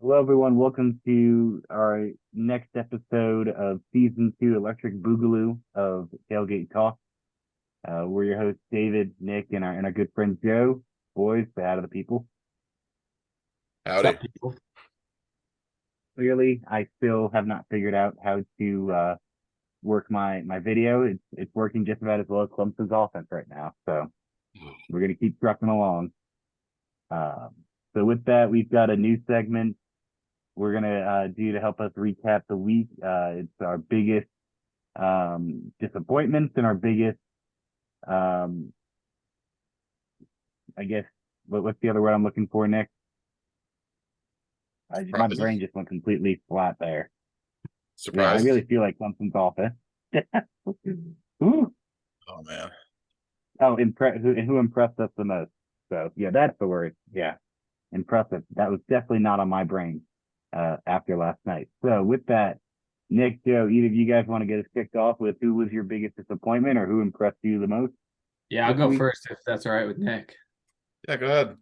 Hello, everyone. Welcome to our next episode of Season 2 Electric Boogaloo of Tailgate Talk. We're your hosts, David, Nick, and our good friend Joe. Boys, say hi to the people. Howdy. Sup, people? Clearly, I still have not figured out how to work my video. It's working just about as well as Clemson's offense right now. So we're going to keep trucking along. Um, so with that, we've got a new segment we're gonna do to help us recap the week. It's our biggest disappointments and our biggest, um, I guess, what's the other word I'm looking for, Nick? My brain Surprises. just went completely flat there. Yeah, I Surprises. really feel like something's off it. Ooh. Oh man. Oh, who impressed us the most? So yeah, that's the word. Yeah, impressive. That was definitely not on my brain after last night. So with that, Nick, Joe, either of you guys want to get us kicked off with who was your biggest disappointment or who impressed you the most Yeah, I'll this go week? first if that's all right with Nick. Yeah, go ahead.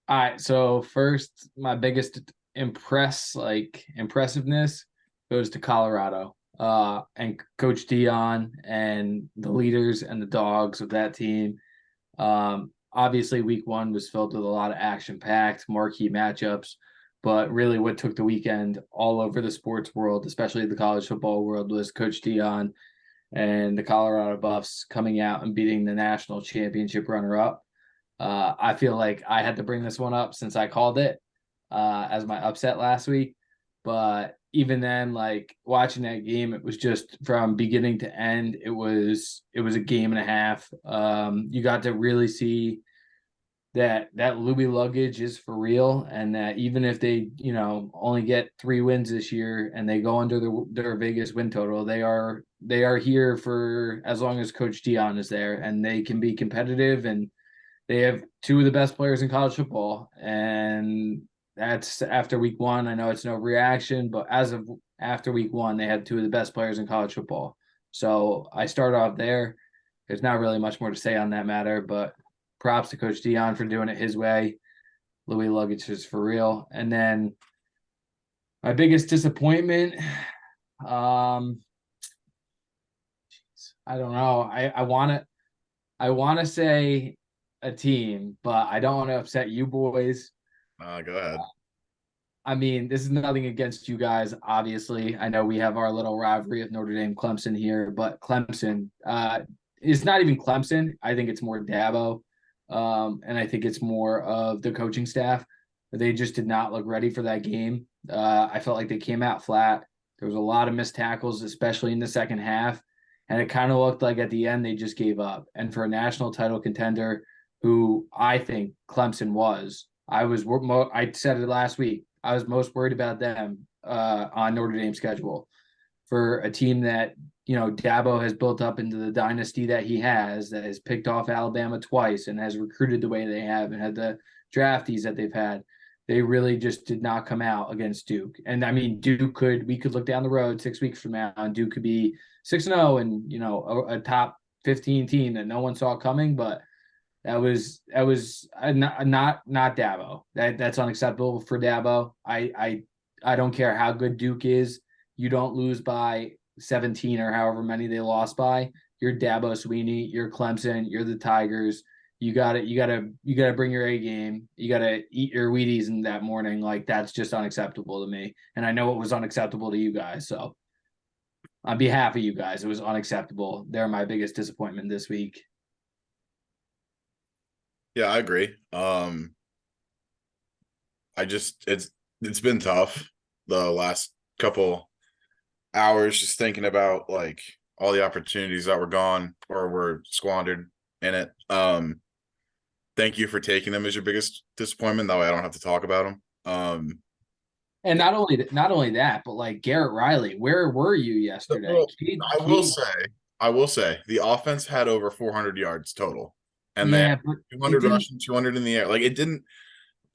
All right, so first, my biggest impressiveness goes to Colorado. And Coach Dion and the leaders and the dogs of that team. Obviously, week one was filled with a lot of action-packed marquee matchups, but really what took the weekend all over the sports world, especially the college football world, was Coach Dion and the Colorado Buffs coming out and beating the national championship runner-up. I feel like I had to bring this one up since I called it as my upset last week. But even then, like watching that game, it was just from beginning to end. It was a game and a half. You got to really see that Louis luggage is for real, and that even if they only get 3 wins this year and they go under their Vegas win total, they are here for as long as Coach Dion is there, and they can be competitive, and they have two of the best players in college football. And that's after week one. I know it's no reaction, but as of after week one, they had two of the best players in college football. So I start off there. There's not really much more to say on that matter, but props to Coach Dion for doing it his way. Louis Luggage is for real. And then my biggest disappointment, um, I don't know. I wanna say a team, but I don't want to upset you boys. Go ahead. I mean, this is nothing against you guys, obviously. I know we have our little rivalry of Notre Dame Clemson here, but Clemson is not even Clemson. I think it's more Dabo. And I think it's more of the coaching staff. They just did not look ready for that game. I felt like they came out flat. There was a lot of missed tackles, especially in the second half. And it kind of looked like at the end they just gave up. And for a national title contender, who I think Clemson was, I said it last week. I was most worried about them on Notre Dame's schedule for a team that Dabo has built up into the dynasty that he has, that has picked off Alabama twice and has recruited the way they have and had the draftees that they've had. They really just did not come out against Duke. And I mean, we could look down the road 6 weeks from now and Duke could be 6-0 and a top 15 team that no one saw coming, but that was not Dabo. That's unacceptable for Dabo. I don't care how good Duke is. You don't lose by 17 or however many they lost by. You're Dabo Sweeney. You're Clemson. You're the Tigers. You gotta bring your A game. You gotta eat your Wheaties in that morning. Like that's just unacceptable to me. And I know it was unacceptable to you guys. So on behalf of you guys, it was unacceptable. They're my biggest disappointment this week. Yeah, I agree. I just it's been tough the last couple hours just thinking about like all the opportunities that were gone or were squandered in it. Thank you for taking them as your biggest disappointment. That way I don't have to talk about them. And not only that, but like Garrett Riley, where were you yesterday? Well, I will say the offense had over 400 yards total, and they had Yeah, but it 200 didn't. rushing, 200 in the air. Like it didn't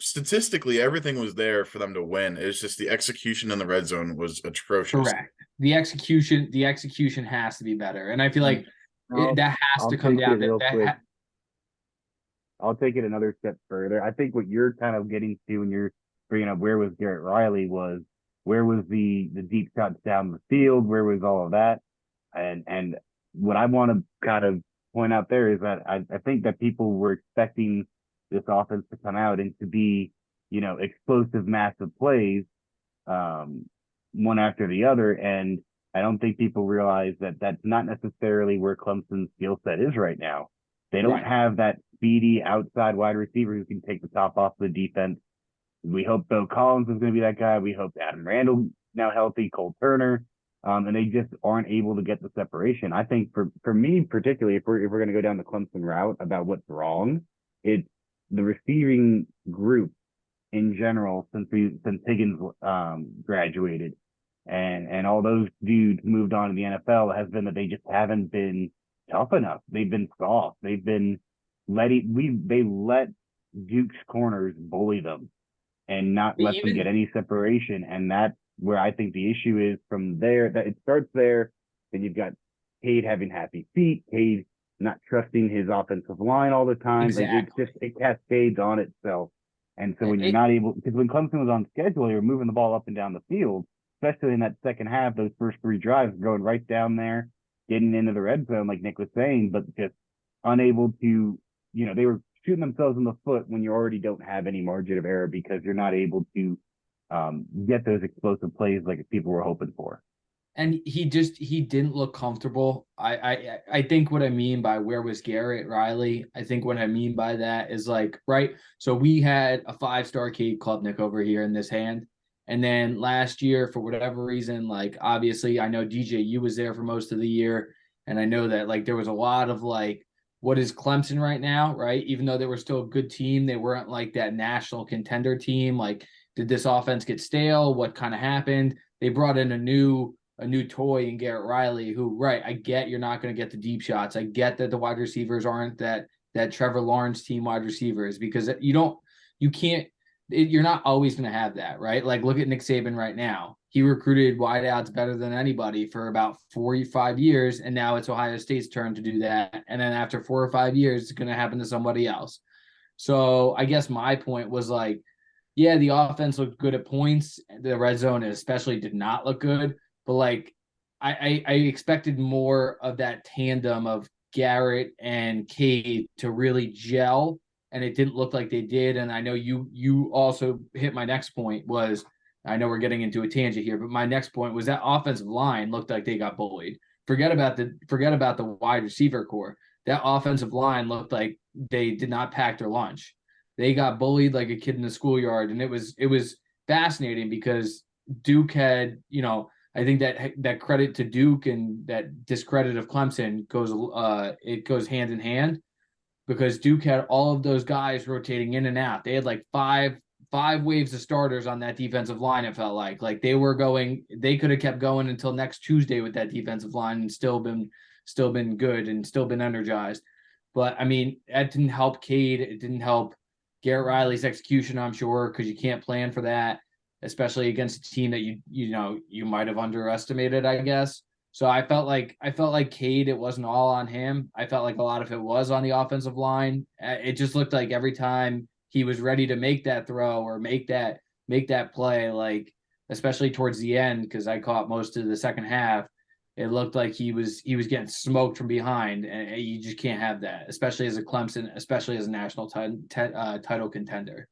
statistically, everything was there for them to win. It's just the execution in the red zone was atrocious. Correct. The execution has to be better, and I feel like I'll, that has I'll to come take it down to real quick. that. I'll take it another step further. I think what you're kind of getting to when you're bringing up where was Garrett Riley was where was the deep shots down the field, where was all of that, and what I want to kind of point out there is that I think that people were expecting this offense to come out and to be, explosive, massive plays, um, one after the other. And I don't think people realize that that's not necessarily where Clemson's skill set is right now. They don't Right. have that speedy outside wide receiver who can take the top off the defense. We hope Bill Collins is going to be that guy. We hope Adam Randall now healthy, Cole Turner, and they just aren't able to get the separation. I think for me particularly, if we're going to go down the Clemson route about what's wrong, it's the receiving group in general since Higgins graduated and all those dudes moved on to the NFL has been that they just haven't been tough enough. They've been soft. They let Duke's corners bully them and not let them get any separation. And that's where I think the issue is from there. That it starts there. Then you've got Cade having happy feet, Cade not trusting his offensive line all the time. Exactly. It cascades on itself. And so when you're not able, because when Clemson was on schedule, they were moving the ball up and down the field, especially in that second half, those first three drives, going right down there, getting into the red zone, like Nick was saying, but just unable to, they were shooting themselves in the foot when you already don't have any margin of error because you're not able to get those explosive plays like people were hoping for. And he didn't look comfortable. I think what I mean by where was Garrett Riley, I think what I mean by that is like, right. So we had a 5-star Cade Klubnik over here in this hand. And then last year, for whatever reason, like obviously I know DJU was there for most of the year. And I know that like there was a lot of like, what is Clemson right now, right? Even though they were still a good team, they weren't like that national contender team. Like, did this offense get stale? What kind of happened? They brought in a new toy in Garrett Riley, who, right, I get you're not going to get the deep shots. I get that the wide receivers aren't that Trevor Lawrence team wide receivers because you're not always going to have that, right? Like look at Nick Saban right now. He recruited wideouts better than anybody for about 4 or 5 years, and now it's Ohio State's turn to do that. And then after 4 or 5 years, it's going to happen to somebody else. So I guess my point was like, yeah, the offense looked good at points. The red zone especially did not look good. But like I expected more of that tandem of Garrett and Cade to really gel, and it didn't look like they did. And I know you also hit my next point was I know we're getting into a tangent here, but my next point was that offensive line looked like they got bullied. Forget about the wide receiver core. That offensive line looked like they did not pack their lunch. They got bullied like a kid in the schoolyard, and it was fascinating because Duke had, I think that credit to Duke and that discredit of Clemson goes hand in hand because Duke had all of those guys rotating in and out. They had like five waves of starters on that defensive line. It felt like they could have kept going until next Tuesday with that defensive line and still been good and still been energized. But I mean, that didn't help Cade. It didn't help Garrett Riley's execution, I'm sure, because you can't plan for that, especially against a team that you might have underestimated, I guess. So I felt like Cade, it wasn't all on him. I felt like a lot of it was on the offensive line. It just looked like every time he was ready to make that throw or make that play, like especially towards the end, because I caught most of the second half, it looked like he was getting smoked from behind, and you just can't have that, especially as a Clemson, especially as a national title contender.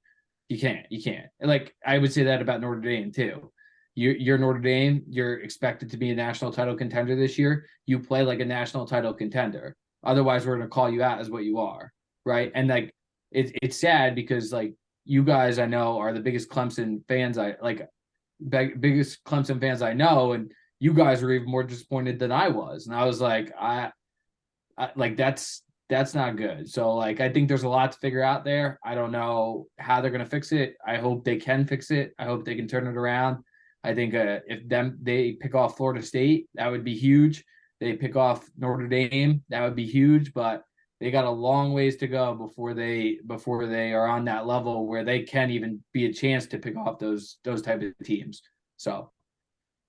You can't. Like I would say that about Notre Dame too. You're Notre Dame. You're expected to be a national title contender this year. You play like a national title contender. Otherwise, we're going to call you out as what you are, right? And like it's sad because like you guys I know are the biggest Clemson fans biggest Clemson fans I know, and you guys were even more disappointed than I was. And I was like, I like that's not good. So like I think there's a lot to figure out there. I don't know how they're going to fix it. I hope they can fix it. I hope they can turn it around. I think if they pick off Florida State, that would be huge. They pick off Notre Dame, that would be huge, but they got a long ways to go before they are on that level where they can even be a chance to pick off those type of teams. So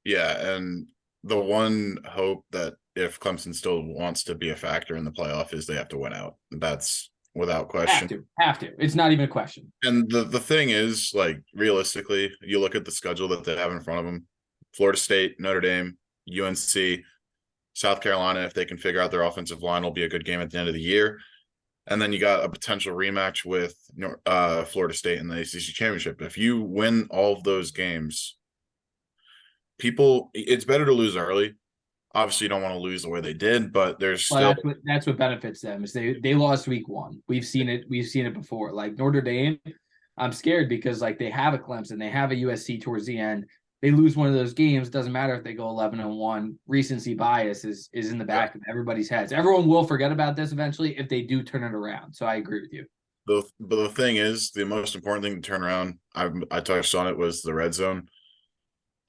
yeah, and the one hope that if Clemson still wants to be a factor in the playoff is they have to win out. That's without question. Have to. It's not even a question. And the thing is, like, realistically, you look at the schedule that they have in front of them: Florida State, Notre Dame, UNC, South Carolina. If they can figure out their offensive line, will be a good game at the end of the year. And then you got a potential rematch with Florida State in the ACC championship. If you win all of those games, it's better to lose early. Obviously, you don't want to lose the way they did, but there's still that's what benefits them is they lost week 1. We've seen it before. Like Notre Dame, I'm scared because like they have a Clemson, they have a USC towards the end. They lose one of those games. Doesn't matter if they go 11-1. Recency bias is in the back of everybody's heads. Everyone will forget about this eventually if they do turn it around. So I agree with you. But the thing is, the most important thing to turn around, I touched on it, was the red zone.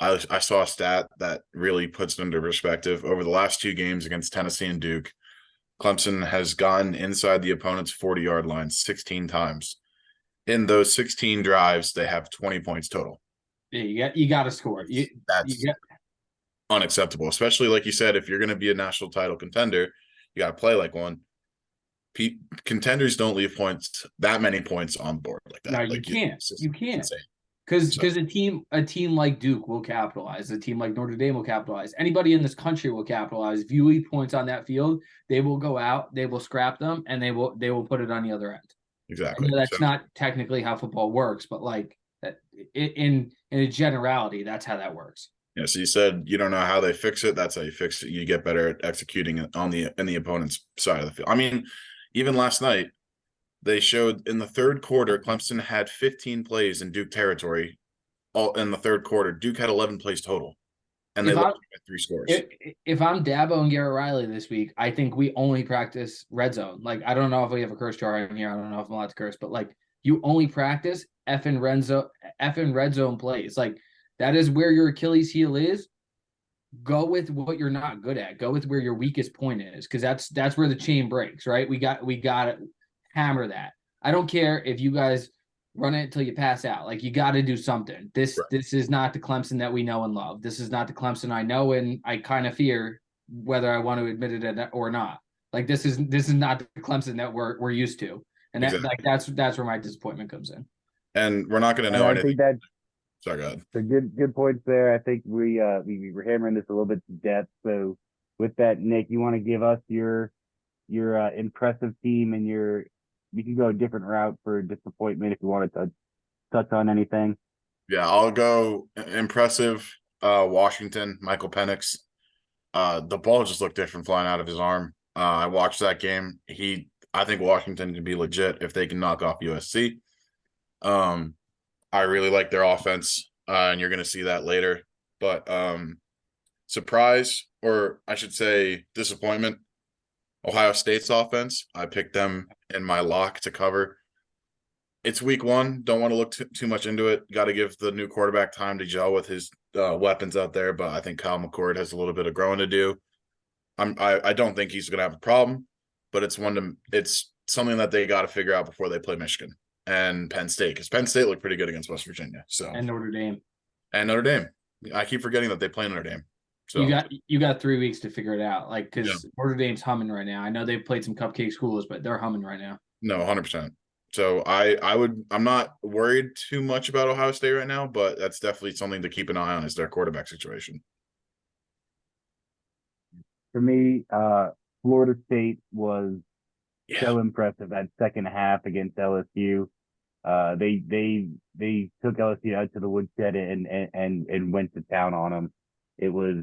I saw a stat that really puts it into perspective. Over the last 2 games against Tennessee and Duke, Clemson has gotten inside the opponent's 40-yard line 16 times. In those 16 drives, they have 20 points total. Yeah, you got to score. That's unacceptable, especially like you said, if you're going to be a national title contender, you got to play like one. Contenders don't leave that many points on board like that. No, like, you can't. Because a team like Duke will capitalize. A team like Notre Dame will capitalize. Anybody in this country will capitalize. If you leave points on that field, they will go out, they will scrap them, and they will put it on the other end. Exactly. That's not technically how football works, but like that in a generality, that's how that works. Yeah. So you said you don't know how they fix it. That's how you fix it. You get better at executing it in the opponent's side of the field. I mean, even last night, they showed in the third quarter, Clemson had 15 plays in Duke territory. All in the third quarter, Duke had 11 plays total, and they lost by 3 scores. If I'm Dabo and Garrett Riley this week, I think we only practice red zone. Like, I don't know if we have a curse jar in here. I don't know if I'm allowed to curse, but like, you only practice effing red zone plays. Like, that is where your Achilles heel is. Go with what you're not good at. Go with where your weakest point is, because that's where the chain breaks, right? We got to hammer that. I don't care if you guys run it until you pass out. Like, you got to do something. This is not the Clemson that we know and love. This is not the Clemson I know and I kind of fear, whether I want to admit it or not. Like, this is not the Clemson that we're used to, and that's where my disappointment comes in. And we're not going to know anything. Sorry, go ahead. So good points there. I think we were hammering this a little bit to death. So with that, Nick, you want to give us your impressive team and you can go a different route for disappointment if you wanted to touch on anything. Yeah, I'll go impressive. Washington, Michael Penix. The ball just looked different flying out of his arm. I watched that game. I think Washington can be legit if they can knock off USC. I really like their offense, and you're going to see that later. But surprise, or I should say disappointment, Ohio State's offense. I picked them in my lock to cover. It's week 1. Don't want to look too much into it. Got to give the new quarterback time to gel with his weapons out there, but I think Kyle McCord has a little bit of growing to do. I don't think he's going to have a problem, but it's something that they got to figure out before they play Michigan and Penn State, because Penn State looked pretty good against West Virginia. So and Notre Dame. I keep forgetting that they play Notre Dame. So you got 3 weeks to figure it out, like, because Notre Dame's humming right now. I know they've played some cupcake schools, but they're humming right now. No, 100%. So I'm not worried too much about Ohio State right now, but that's definitely something to keep an eye on, is their quarterback situation. For me, Florida State was so impressive that second half against LSU. They took LSU out to the woodshed and went to town on them. It was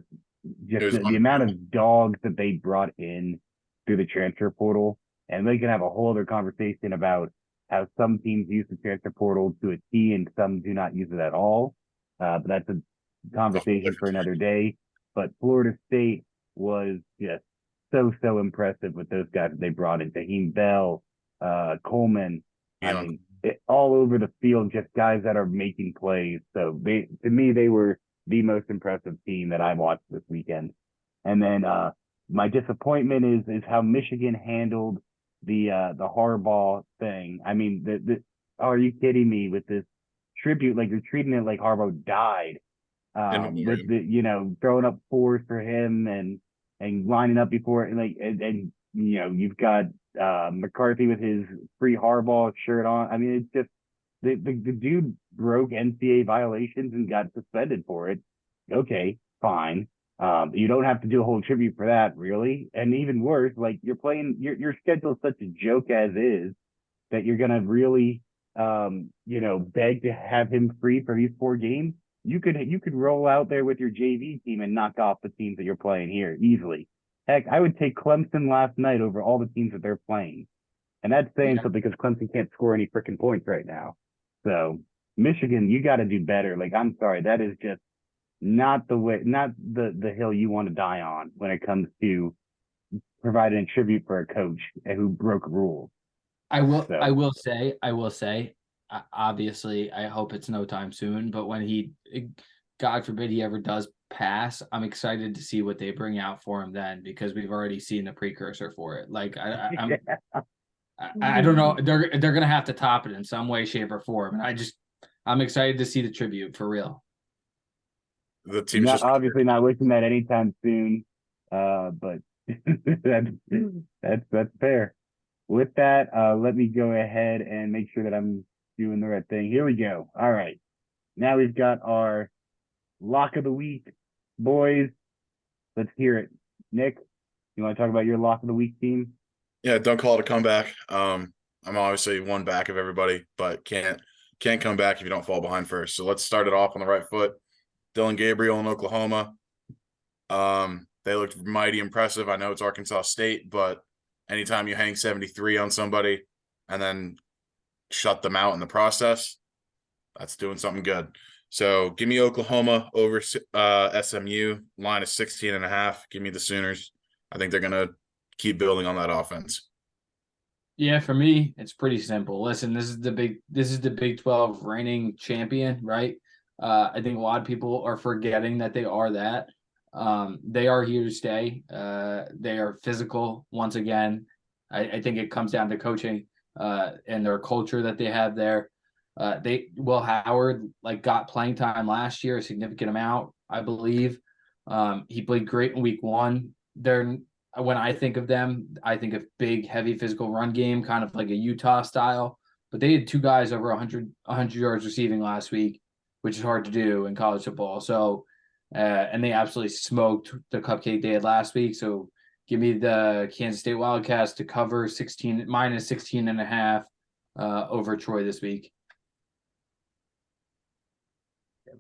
just the amount of dogs that they brought in through the transfer portal, and they can have a whole other conversation about how some teams use the transfer portal to a T and some do not use it at all. But that's a conversation for another day. But Florida State was just so impressive with those guys that they brought in. Taheem Bell, Coleman. Yeah. I mean, all over the field, just guys that are making plays. So to me, they were the most impressive team that I watched this weekend. And then my disappointment is how Michigan handled the Harbaugh thing. I mean, are you kidding me with this tribute? Like, you're treating it like Harbaugh died. With throwing up fours for him and lining up before, and you've got McCarthy with his free Harbaugh shirt on. I mean, it's just the dude broke NCAA violations and got suspended for it. Okay, fine. You don't have to do a whole tribute for that, really. And even worse, like you're playing your schedule's such a joke as is that you're gonna really beg to have him free for these 4 games. You could roll out there with your JV team and knock off the teams that you're playing here easily. Heck, I would take Clemson last night over all the teams that they're playing. And that's saying Yeah. something because Clemson can't score any freaking points right now. So Michigan, you got to do better. Like, I'm sorry, that is just not the way, not the hill you want to die on when it comes to providing a tribute for a coach who broke rules. I will. So I will say. I will say. Obviously, I hope it's no time soon. But when God forbid, he ever does pass, I'm excited to see what they bring out for him then, because we've already seen the precursor for it. Like I don't know. They're gonna have to top it in some way, shape, or form. And I'm excited to see the tribute for real. The team's not just obviously not wishing that anytime soon. But that's fair. With that, let me go ahead and make sure that I'm doing the right thing. Here we go. All right. Now we've got our lock of the week, boys. Let's hear it. Nick, you want to talk about your lock of the week team? Yeah, don't call it a comeback. I'm obviously one back of everybody, but can't come back if you don't fall behind first. So let's start it off on the right foot. Dylan Gabriel in Oklahoma. They looked mighty impressive. I know it's Arkansas State, but anytime you hang 73 on somebody and then shut them out in the process, that's doing something good. So give me Oklahoma over SMU. Line is 16.5. Give me the Sooners. I think they're going to keep building on that offense. Yeah, for me, it's pretty simple. Listen, this is the Big 12 reigning champion, right? I think a lot of people are forgetting that they are that. They are here to stay. They are physical once again. I think it comes down to coaching and their culture that they have there. Will Howard got playing time last year, a significant amount, I believe. He played great in week 1. When I think of them, I think of big, heavy physical run game, kind of like a Utah style. But they had 2 guys over 100 yards receiving last week, which is hard to do in college football. So, and they absolutely smoked the cupcake they had last week. So give me the Kansas State Wildcats to cover minus 16.5 over Troy this week.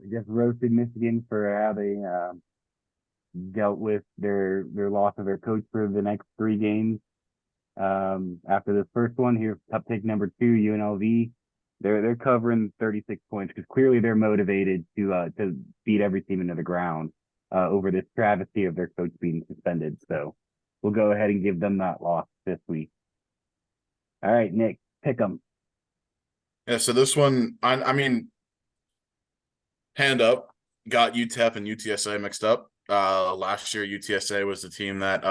We just roasted Michigan for how they dealt with their loss of their coach for the next 3 games. After this first one, here's cupcake number 2, UNLV. They're covering 36 points because clearly they're motivated to beat every team into the ground over this travesty of their coach being suspended. So we'll go ahead and give them that loss this week. All right, Nick, pick them. Yeah, so this one, I mean, hand up, got UTEP and UTSA mixed up. Last year, UTSA was the team that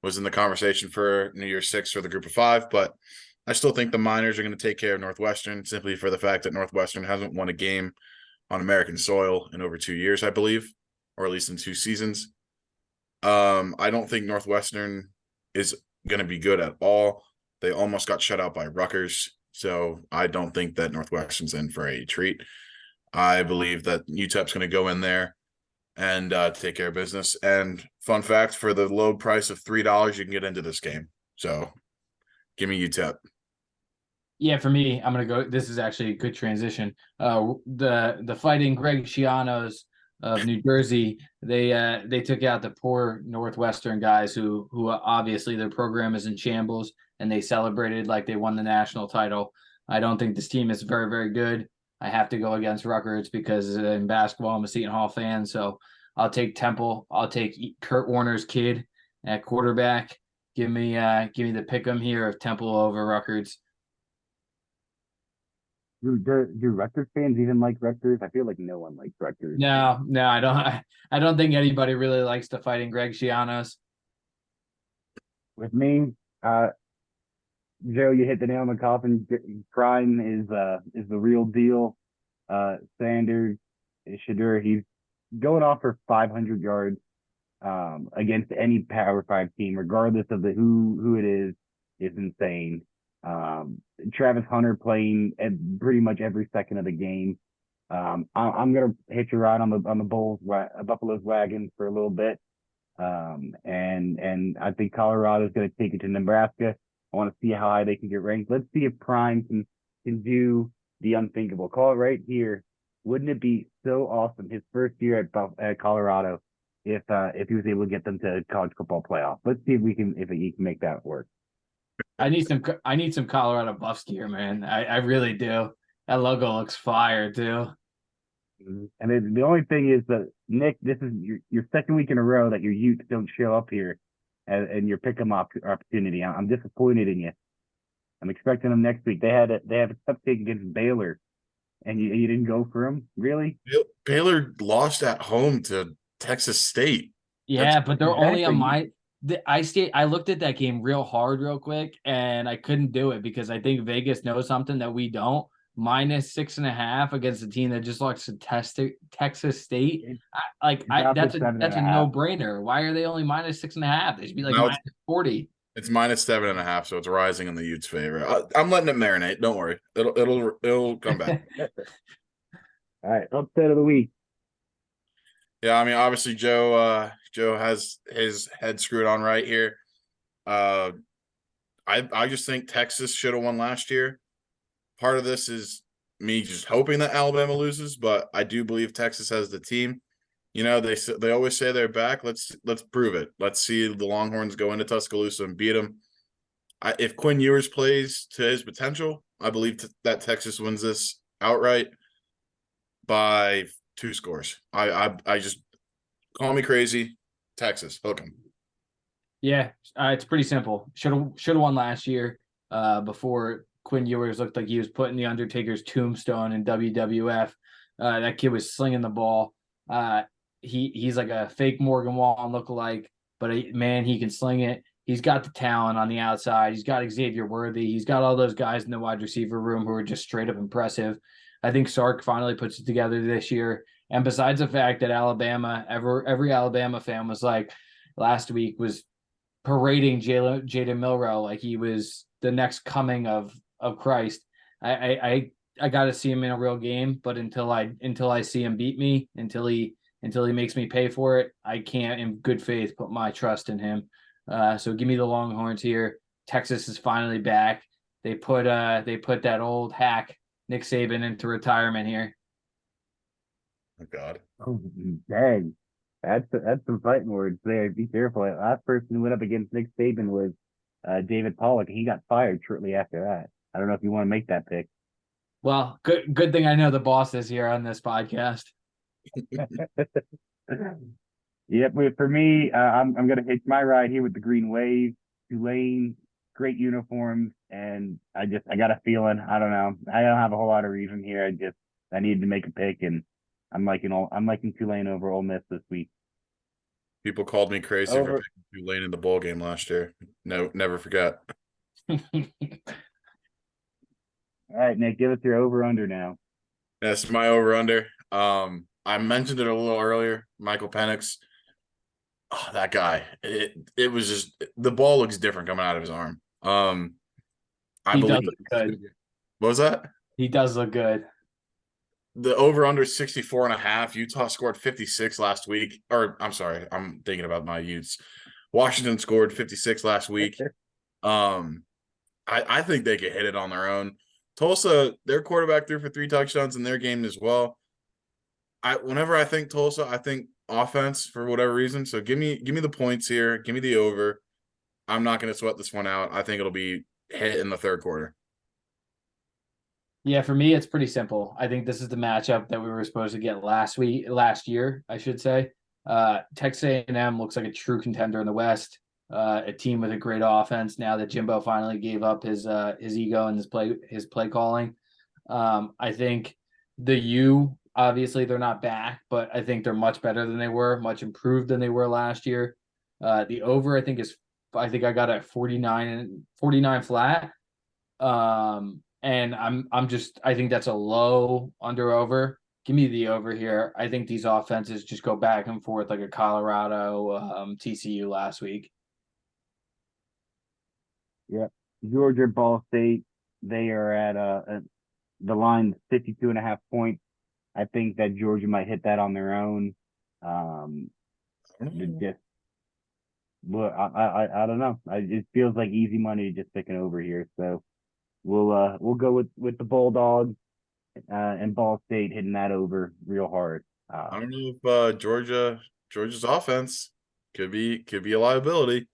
was in the conversation for New Year's 6 for the group of 5, but I still think the Miners are going to take care of Northwestern simply for the fact that Northwestern hasn't won a game on American soil in over 2 years, I believe, or at least in 2 seasons. I don't think Northwestern is going to be good at all. They almost got shut out by Rutgers, so I don't think that Northwestern's in for a treat. I believe that UTEP's going to go in there and take care of business. And fun fact, for the low price of $3, you can get into this game. So give me UTEP. Yeah, for me, I'm gonna go. This is actually a good transition. The Fighting Greg Schianos of New Jersey, they took out the poor Northwestern guys who obviously their program is in shambles, and they celebrated like they won the national title. I don't think this team is very, very good. I have to go against Rutgers because in basketball I'm a Seton Hall fan, so I'll take Temple. I'll take Kurt Warner's kid at quarterback. Give me the pick 'em here of Temple over Rutgers. Do Rutgers fans even like Rutgers? I feel like no one likes Rutgers. No, I don't. I don't think anybody really likes the Fighting Greg Schianos. With me, Joe, you hit the nail on the coffin. Prime is the real deal. Sanders, Shadur, he's going off for 500 yards against any Power 5 team, regardless of who it is. is insane. Travis Hunter playing at pretty much every second of the game. I'm gonna hitch a ride on the Buffalo's wagon for a little bit. And I think Colorado's gonna take it to Nebraska. I want to see how high they can get ranked. Let's see if Prime can do the unthinkable. Call it right here. Wouldn't it be so awesome? His first year at Colorado, if he was able to get them to college football playoff. Let's see if he can make that work. I need some Colorado Buffs gear, man. I really do. That logo looks fire too. And the only thing is that Nick, this is your second week in a row that your Utes don't show up here, and your pick 'em opportunity. I'm disappointed in you. I'm expecting them next week. They have a cupcake against Baylor, and you didn't go for them, really? Baylor lost at home to Texas State. Yeah, but they're only on Exactly. I looked at that game real hard, real quick, and I couldn't do it because I think Vegas knows something that we don't. -6.5 against a team that just lost to Texas State. About That's the seven and a a no half. brainer. Why are they only -6.5? They should be like Now -40. it's -7.5, so it's rising in the Utes' favor. I'm letting it marinate. Don't worry, it'll come back. All right, upset of the week. Yeah, I mean, obviously Joe has his head screwed on right here. I just think Texas should have won last year. Part of this is me just hoping that Alabama loses, but I do believe Texas has the team. You know, they always say they're back. Let's prove it. Let's see the Longhorns go into Tuscaloosa and beat them. If Quinn Ewers plays to his potential, I believe that Texas wins this outright by 2 scores. I just call me crazy. Texas, hook 'em. Yeah, it's pretty simple. Should have won last year. Before Quinn Ewers looked like he was putting the Undertaker's tombstone in WWF. That kid was slinging the ball. He's like a fake Morgan Wallen lookalike, but man, he can sling it. He's got the talent on the outside. He's got Xavier Worthy. He's got all those guys in the wide receiver room who are just straight up impressive. I think Sark finally puts it together this year. And besides the fact that every Alabama fan was like last week was parading Jaden Milroe like he was the next coming of Christ. I got to see him in a real game, but until I see him beat me, until he makes me pay for it, I can't in good faith put my trust in him. So give me the Longhorns here. Texas is finally back. They put that old hack Nick Saban into retirement here. Oh God. Oh, dang. That's some fighting words there. Be careful. The last person who went up against Nick Saban was David Pollock, and he got fired shortly after that. I don't know if you want to make that pick. Well, good thing I know the boss is here on this podcast. Yep, for me, I'm gonna hitch my ride here with the Green Wave, Tulane, great uniforms, and I got a feeling. I don't know. I don't have a whole lot of reason here. I needed to make a pick, and I'm liking Tulane over Ole Miss this week. People called me crazy for Over. picking Tulane in the bowl game last year. No, never forget. All right, Nick, give us your over under now. That's my over under. I mentioned it a little earlier. Michael Penix. Oh, that guy. It was just the ball looks different coming out of his arm. I He does believe. look good. What was that? He does look good. The over under 64.5. Utah scored 56 last week. Or I'm sorry, I'm thinking about my Utes. Washington scored 56 last week. I think they could hit it on their own. Tulsa, their quarterback threw for 3 touchdowns in their game as well. Whenever I think Tulsa, I think offense for whatever reason. So give me the points here. Give me the over. I'm not going to sweat this one out. I think it'll be hit in the third quarter. Yeah, for me, it's pretty simple. I think this is the matchup that we were supposed to get last year, I should say. Texas A&M looks like a true contender in the West. A team with a great offense now that Jimbo finally gave up his ego and his play calling. I think the U, obviously they're not back, but I think they're much better than they were, much improved than they were last year. The over I think I got it at 49 flat. And I think that's a low under over. Give me the over here. I think these offenses just go back and forth like a Colorado TCU last week. Yeah, Georgia, Ball State, they are at the line 52.5 points. I think that Georgia might hit that on their own. Just well, I don't know. It feels like easy money just picking over here. So we'll go with the Bulldogs and Ball State hitting that over real hard. I don't know if Georgia's offense could be a liability.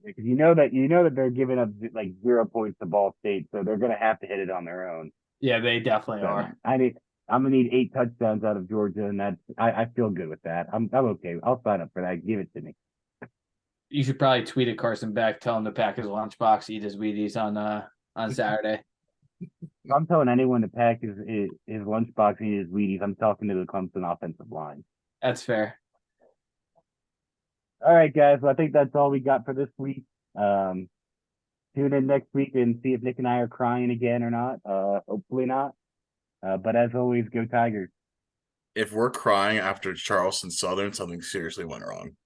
Because you know that they're giving up like 0 points to Ball State, so they're gonna have to hit it on their own. Yeah, they definitely So are. I'm gonna need 8 touchdowns out of Georgia, and I feel good with that. I'm okay. I'll sign up for that. Give it to me. You should probably tweet at Carson Beck, tell him to pack his lunchbox, eat his Wheaties on Saturday. If I'm telling anyone to pack his lunchbox and his Wheaties, I'm talking to the Clemson offensive line. That's fair. All right, guys. Well, I think that's all we got for this week. Um, Tune in next week and see if Nick and I are crying again or not. Hopefully not. But as always, go Tigers. If we're crying after Charleston Southern, something seriously went wrong.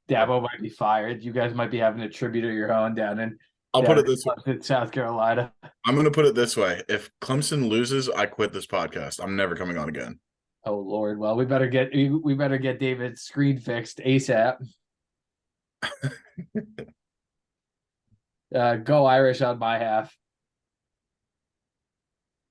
Dabo might be fired. You guys might be having a tribute of your own down in I'll put it this way. in South Carolina. I'm going to put it this way. If Clemson loses, I quit this podcast. I'm never coming on again. Oh Lord. Well, we better get David's screen fixed ASAP. Go Irish on my half.